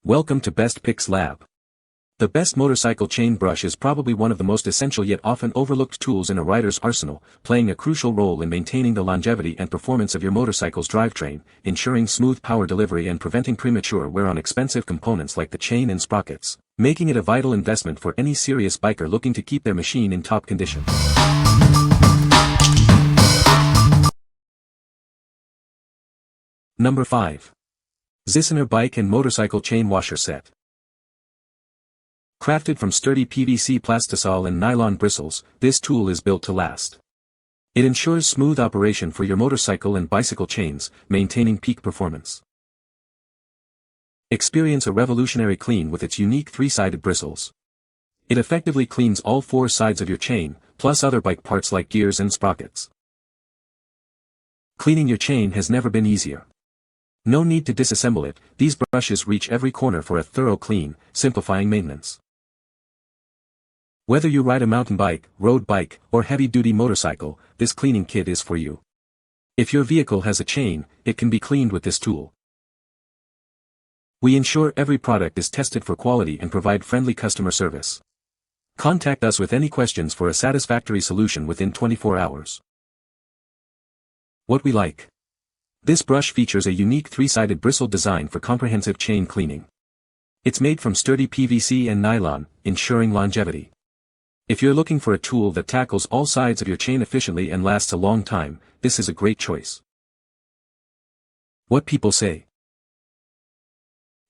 Welcome to Best Picks Lab. The best motorcycle chain brush is probably one of the most essential yet often overlooked tools in a rider's arsenal, playing a crucial role in maintaining the longevity and performance of your motorcycle's drivetrain, ensuring smooth power delivery and preventing premature wear on expensive components like the chain and sprockets, making it a vital investment for any serious biker looking to keep their machine in top condition. Number 5. Ziciner Bike and Motorcycle Chain Washer Set. Crafted from sturdy PVC plastisol and nylon bristles, this tool is built to last. It ensures smooth operation for your motorcycle and bicycle chains, maintaining peak performance. Experience a revolutionary clean with its unique three-sided bristles. It effectively cleans all four sides of your chain, plus other bike parts like gears and sprockets. Cleaning your chain has never been easier. No need to disassemble it, these brushes reach every corner for a thorough clean, simplifying maintenance. Whether you ride a mountain bike, road bike, or heavy-duty motorcycle, this cleaning kit is for you. If your vehicle has a chain, it can be cleaned with this tool. We ensure every product is tested for quality and provide friendly customer service. Contact us with any questions for a satisfactory solution within 24 hours. What we like. This brush features a unique three-sided bristle design for comprehensive chain cleaning. It's made from sturdy PVC and nylon, ensuring longevity. If you're looking for a tool that tackles all sides of your chain efficiently and lasts a long time, this is a great choice. What people say.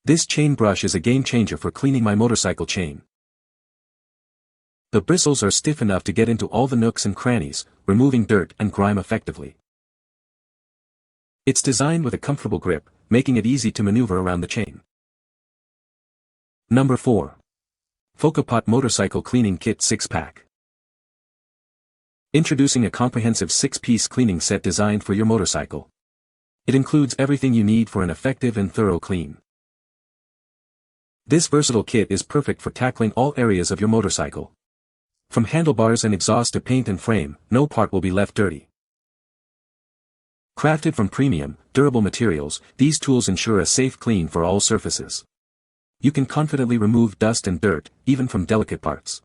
This chain brush is a game changer for cleaning my motorcycle chain. The bristles are stiff enough to get into all the nooks and crannies, removing dirt and grime effectively. It's designed with a comfortable grip, making it easy to maneuver around the chain. Number 4. FOCOPOT Motorcycle Cleaning Kit 6-Pack. Introducing a comprehensive 6-piece cleaning set designed for your motorcycle. It includes everything you need for an effective and thorough clean. This versatile kit is perfect for tackling all areas of your motorcycle. From handlebars and exhaust to paint and frame, no part will be left dirty. Crafted from premium, durable materials, these tools ensure a safe clean for all surfaces. You can confidently remove dust and dirt, even from delicate parts.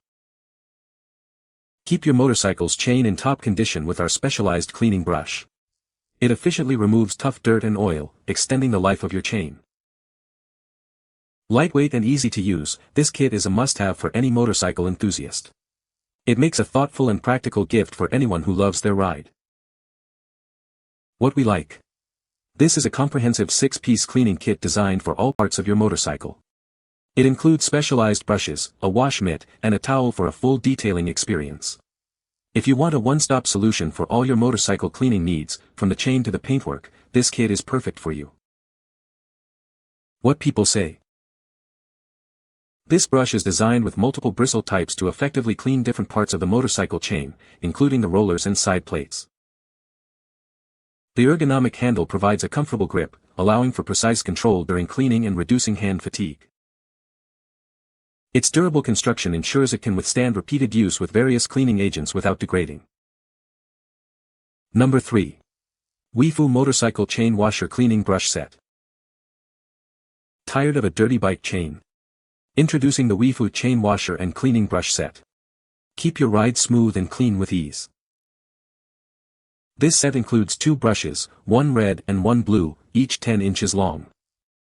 Keep your motorcycle's chain in top condition with our specialized cleaning brush. It efficiently removes tough dirt and oil, extending the life of your chain. Lightweight and easy to use, this kit is a must-have for any motorcycle enthusiast. It makes a thoughtful and practical gift for anyone who loves their ride. What we like. This is a comprehensive 6-piece cleaning kit designed for all parts of your motorcycle. It includes specialized brushes, a wash mitt, and a towel for a full detailing experience. If you want a one-stop solution for all your motorcycle cleaning needs, from the chain to the paintwork, this kit is perfect for you. What people say. This brush is designed with multiple bristle types to effectively clean different parts of the motorcycle chain, including the rollers and side plates. The ergonomic handle provides a comfortable grip, allowing for precise control during cleaning and reducing hand fatigue. Its durable construction ensures it can withstand repeated use with various cleaning agents without degrading. Number 3. WEFOO Motorcycle Chain Washer Cleaning Brush Set. Tired of a dirty bike chain? Introducing the WEFOO Chain Washer and Cleaning Brush Set. Keep your ride smooth and clean with ease. This set includes 2 brushes, one red and one blue, each 10 inches long.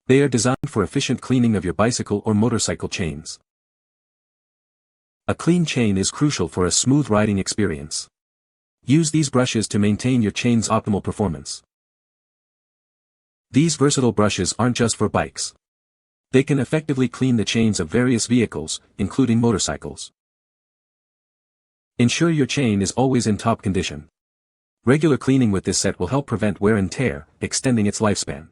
They are designed for efficient cleaning of your bicycle or motorcycle chains. A clean chain is crucial for a smooth riding experience. Use these brushes to maintain your chain's optimal performance. These versatile brushes aren't just for bikes. They can effectively clean the chains of various vehicles, including motorcycles. Ensure your chain is always in top condition. Regular cleaning with this set will help prevent wear and tear, extending its lifespan.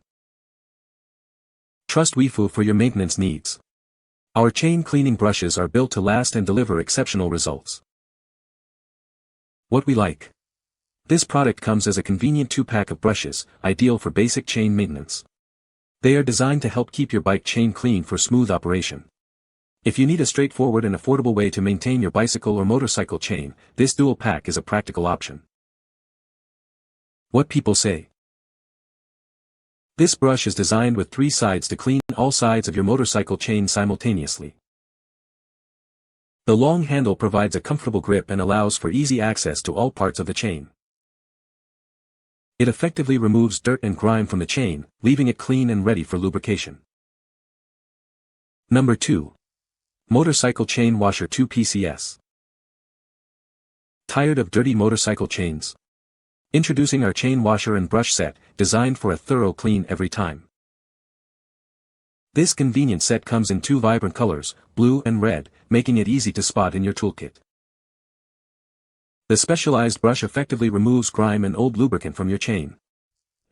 Trust WEFOO for your maintenance needs. Our chain cleaning brushes are built to last and deliver exceptional results. What we like. This product comes as a convenient 2-pack of brushes, ideal for basic chain maintenance. They are designed to help keep your bike chain clean for smooth operation. If you need a straightforward and affordable way to maintain your bicycle or motorcycle chain, this dual pack is a practical option. What people say. This brush is designed with 3 sides to clean all sides of your motorcycle chain simultaneously. The long handle provides a comfortable grip and allows for easy access to all parts of the chain. It effectively removes dirt and grime from the chain, leaving it clean and ready for lubrication. Number 2. Motorcycle Chain Washer 2 PCS. Tired of dirty motorcycle chains? Introducing our chain washer and brush set, designed for a thorough clean every time. This convenient set comes in 2 vibrant colors, blue and red, making it easy to spot in your toolkit. The specialized brush effectively removes grime and old lubricant from your chain.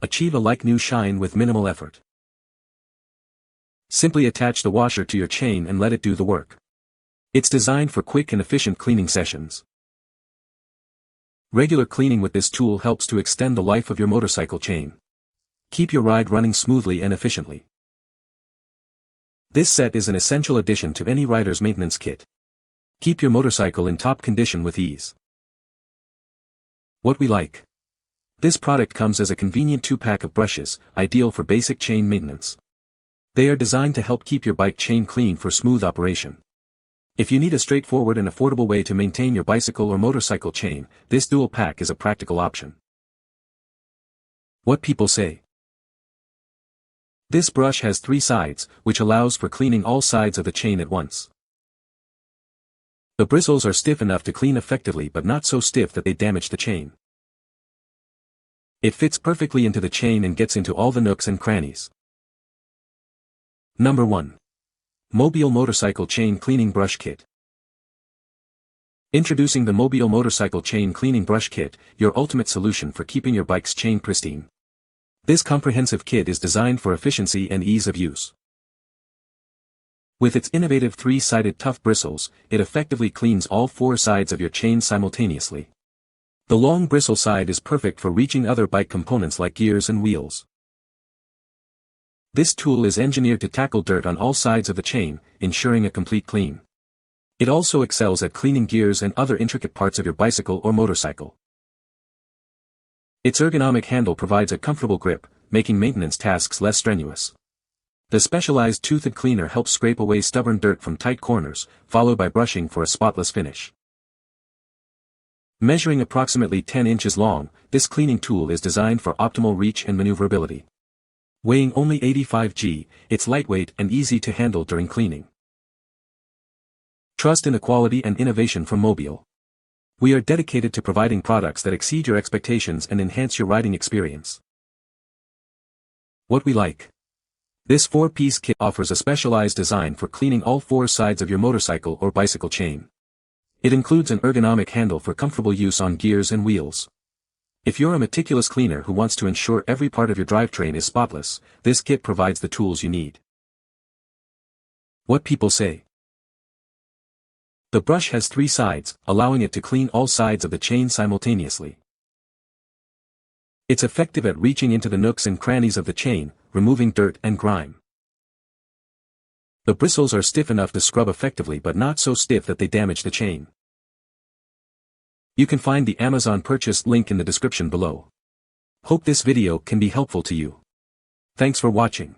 Achieve a like-new shine with minimal effort. Simply attach the washer to your chain and let it do the work. It's designed for quick and efficient cleaning sessions. Regular cleaning with this tool helps to extend the life of your motorcycle chain. Keep your ride running smoothly and efficiently. This set is an essential addition to any rider's maintenance kit. Keep your motorcycle in top condition with ease. What we like. This product comes as a convenient 2-pack of brushes, ideal for basic chain maintenance. They are designed to help keep your bike chain clean for smooth operation. If you need a straightforward and affordable way to maintain your bicycle or motorcycle chain, this dual pack is a practical option. What people say. This brush has 3 sides, which allows for cleaning all sides of the chain at once. The bristles are stiff enough to clean effectively but not so stiff that they damage the chain. It fits perfectly into the chain and gets into all the nooks and crannies. Number 1. MMOBIEL Motorcycle Chain Cleaning Brush Kit. Introducing the MMOBIEL Motorcycle Chain Cleaning Brush Kit, your ultimate solution for keeping your bike's chain pristine. This comprehensive kit is designed for efficiency and ease of use. With its innovative 3-sided tough bristles, it effectively cleans all 4 sides of your chain simultaneously. The long bristle side is perfect for reaching other bike components like gears and wheels. This tool is engineered to tackle dirt on all sides of the chain, ensuring a complete clean. It also excels at cleaning gears and other intricate parts of your bicycle or motorcycle. Its ergonomic handle provides a comfortable grip, making maintenance tasks less strenuous. The specialized toothed cleaner helps scrape away stubborn dirt from tight corners, followed by brushing for a spotless finish. Measuring approximately 10 inches long, this cleaning tool is designed for optimal reach and maneuverability. Weighing only 85 g, it's lightweight and easy to handle during cleaning. Trust in the quality and innovation from MMOBIEL. We are dedicated to providing products that exceed your expectations and enhance your riding experience. What we like. This 4-piece kit offers a specialized design for cleaning all 4 sides of your motorcycle or bicycle chain. It includes an ergonomic handle for comfortable use on gears and wheels. If you're a meticulous cleaner who wants to ensure every part of your drivetrain is spotless, this kit provides the tools you need. What people say. The brush has 3 sides, allowing it to clean all sides of the chain simultaneously. It's effective at reaching into the nooks and crannies of the chain, removing dirt and grime. The bristles are stiff enough to scrub effectively but not so stiff that they damage the chain. You can find the Amazon purchase link in the description below. Hope this video can be helpful to you. Thanks for watching.